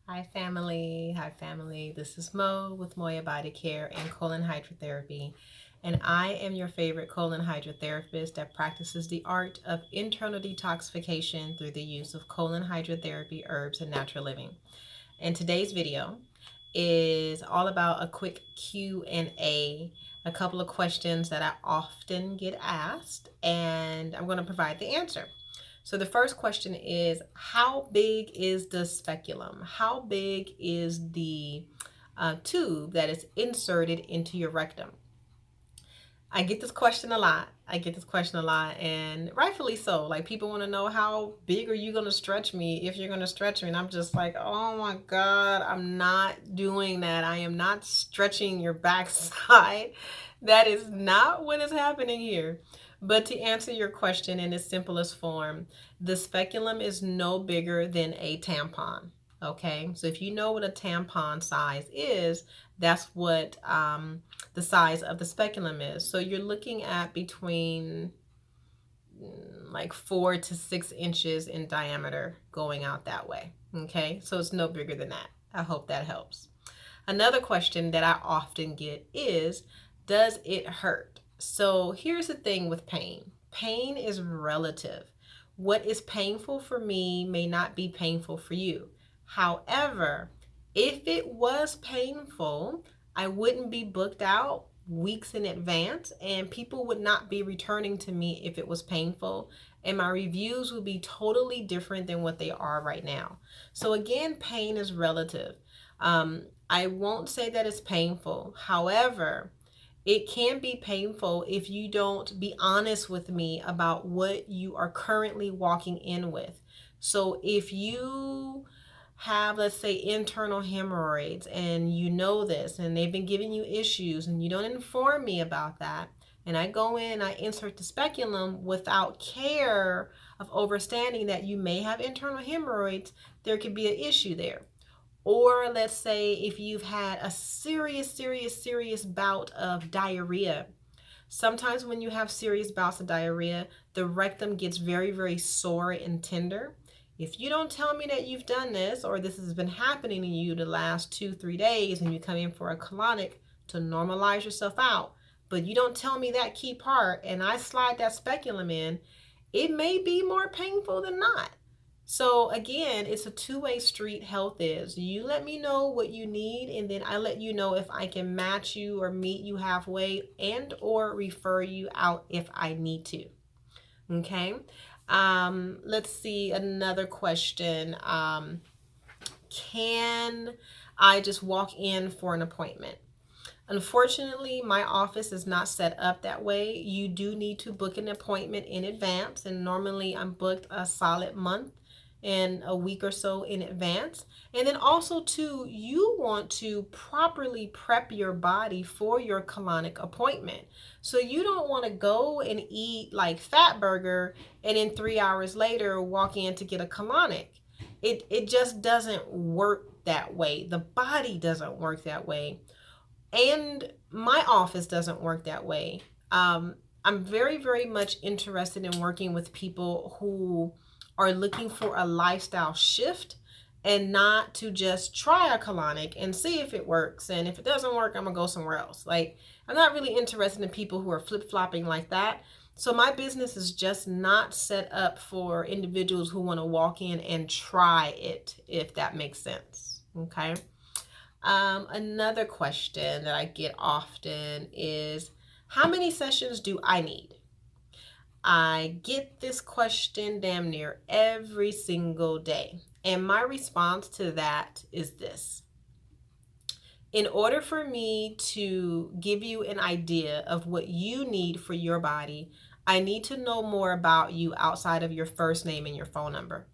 Hi family, hi family. This is Mo with Moya Body Care and Colon Hydrotherapy. And I am your favorite colon hydrotherapist that practices the art of internal detoxification through the use of colon hydrotherapy herbs and natural living. And today's video is all about a quick Q&A, a couple of questions that I often get asked, and I'm going to provide the answer. So the first question is, how big is the speculum? How big is the tube that is inserted into your rectum? I get this question a lot. And rightfully so. Like, people want to know, how big are you going to stretch me if you're going to stretch me? And I'm just like, oh my God, I'm not doing that. I am not stretching your backside. That is not what is happening here. But to answer your question in its simplest form, the speculum is no bigger than a tampon. Okay, so if you know what a tampon size is, that's what the size of the speculum is. So you're looking at between like 4 to 6 inches in diameter going out that way. Okay, so it's no bigger than that. I hope that helps. Another question that I often get is, does it hurt? So here's the thing with pain. Pain is relative. What is painful for me may not be painful for you. However, if it was painful, I wouldn't be booked out weeks in advance, and people would not be returning to me if it was painful, and my reviews would be totally different than what they are right now. So again, pain is relative. I won't say that it's painful. However, it can be painful if you don't be honest with me about what you are currently walking in with. So if you have, let's say, internal hemorrhoids, and you know this, and they've been giving you issues, and you don't inform me about that, and I go in, I insert the speculum without care of understanding that you may have internal hemorrhoids, there could be an issue there. Or let's say if you've had a serious bout of diarrhea. Sometimes when you have serious bouts of diarrhea, the rectum gets very sore and tender. If you don't tell me that you've done this, or this has been happening to you the last 2-3 days, and you come in for a colonic to normalize yourself out, but you don't tell me that key part, and I slide that speculum in, it may be more painful than not. So again, it's a two-way street. Health is. You let me know what you need, and then I let you know if I can match you or meet you halfway, and or refer you out if I need to. Okay. Let's see another question. Can I just walk in for an appointment? Unfortunately, my office is not set up that way. You do need to book an appointment in advance, and normally I'm booked a solid month and a week or so in advance. And then also too, you want to properly prep your body for your colonic appointment. So you don't want to go and eat like fat burger and then 3 hours later walk in to get a colonic. It just doesn't work that way. The body doesn't work that way, and my office doesn't work that way. I'm very much interested in working with people who are looking for a lifestyle shift, and not to just try a colonic and see if it works, and if it doesn't work, I'm gonna go somewhere else. Like, I'm not really interested in people who are flip-flopping like that. So my business is just not set up for individuals who want to walk in and try it, if that makes sense. Okay. Another question that I get often is, how many sessions do I need? I get this question damn near every single day. And my response to that is this: in order for me to give you an idea of what you need for your body, I need to know more about you outside of your first name and your phone number.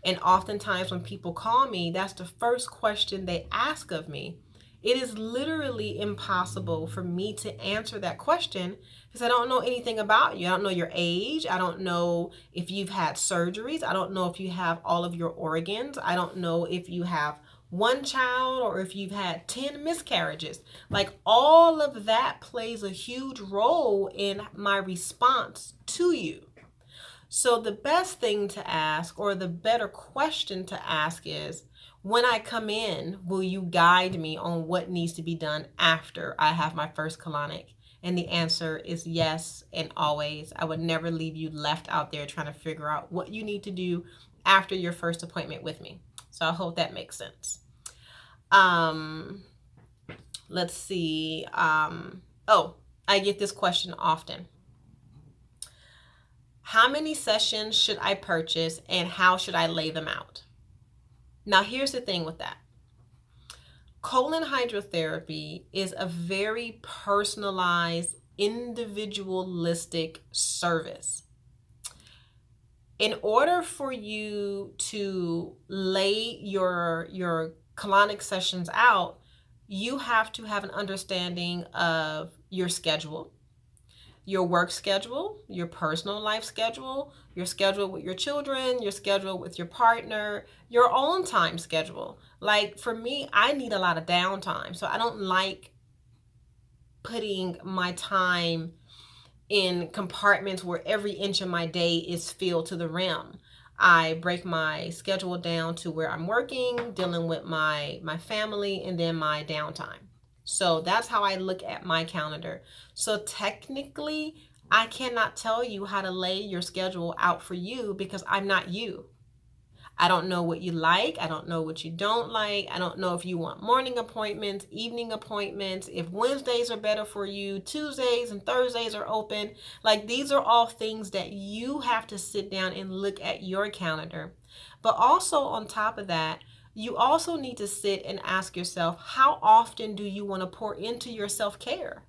And oftentimes when people call me, that's the first question they ask of me. It is literally impossible for me to answer that question because I don't know anything about you. I don't know your age. I don't know if you've had surgeries. I don't know if you have all of your organs. I don't know if you have one child or if you've had 10 miscarriages. Like, all of that plays a huge role in my response to you. So the best thing to ask, or the better question to ask, is, When I come in, will you guide me on what needs to be done after I have my first colonic? And the answer is yes, and always. I would never leave you left out there trying to figure out what you need to do after your first appointment with me. So I hope that makes sense. Let's see. Oh, I get this question often. How many sessions should I purchase and how should I lay them out? Now, here's the thing with that. Colon hydrotherapy is a very personalized, individualistic service. In order for you to lay your colonic sessions out, you have to have an understanding of your schedule, your work schedule, your personal life schedule, your schedule with your children, your schedule with your partner, your own time schedule. Like for me, I need a lot of downtime. So I don't like putting my time in compartments where every inch of my day is filled to the rim. I break my schedule down to where I'm working, dealing with my family, and then my downtime. So that's how I look at my calendar. So technically, I cannot tell you how to lay your schedule out for you because I'm not you. I don't know what you like. I don't know what you don't like. I don't know if you want morning appointments, evening appointments, if Wednesdays are better for you, Tuesdays and Thursdays are open. Like these are all things that you have to sit down and look at your calendar. But also on top of that, you also need to sit and ask yourself, how often do you want to pour into your self-care?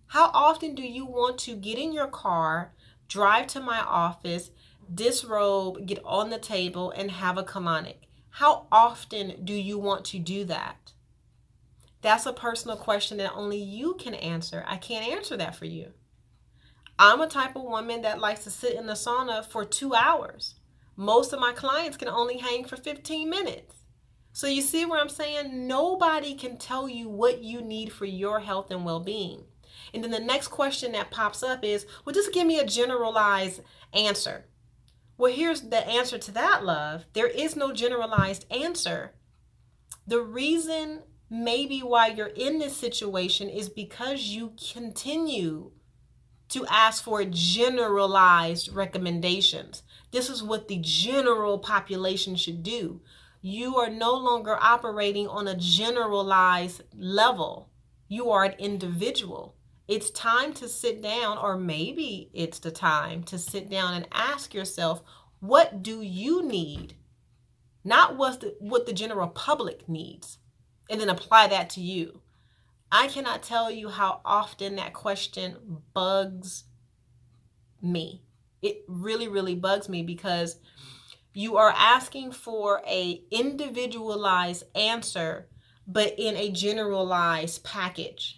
How often do you want to get in your car, drive to my office, disrobe, get on the table, and have a colonic? How often do you want to do that? That's a personal question that only you can answer. I can't answer that for you. I'm a type of woman that likes to sit in the sauna for 2 hours. Most of my clients can only hang for 15 minutes. So you see where I'm saying? Nobody can tell you what you need for your health and well-being. And then the next question that pops up is, well, just give me a generalized answer. Well, here's the answer to that, love. There is no generalized answer. The reason maybe why you're in this situation is because you continue to ask for generalized recommendations. This is what the general population should do. You are no longer operating on a generalized level. You are an individual. It's time to sit down, or maybe it's the time to sit down and ask yourself, what do you need? Not what the general public needs, and then apply that to you. I cannot tell you how often that question bugs me. It really, really bugs me because you are asking for a individualized answer, but in a generalized package.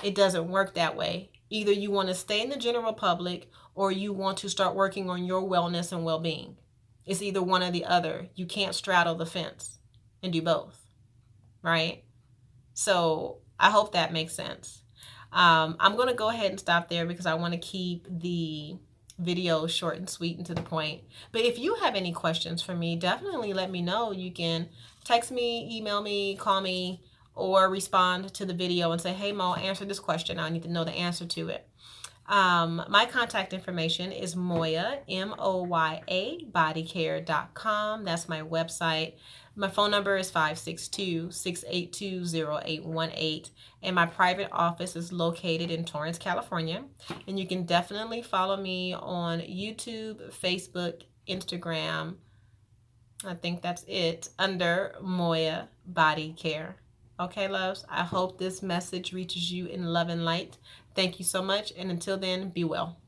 It doesn't work that way. Either you want to stay in the general public or you want to start working on your wellness and well-being. It's either one or the other. You can't straddle the fence and do both, right? So I hope that makes sense. I'm going to go ahead and stop there because I want to keep the video short and sweet and to the point. But if you have any questions for me, definitely let me know. You can text me, email me, call me, or respond to the video and say, hey, Mo, answer this question. I need to know the answer to it. My contact information is Moya, M-O-Y-A, bodycare.com. That's my website. My phone number is 562-682-0818. And my private office is located in Torrance, California. And you can definitely follow me on YouTube, Facebook, Instagram. I think that's it, under Moya Body Care. Okay, loves, I hope this message reaches you in love and light. Thank you so much, and until then, be well.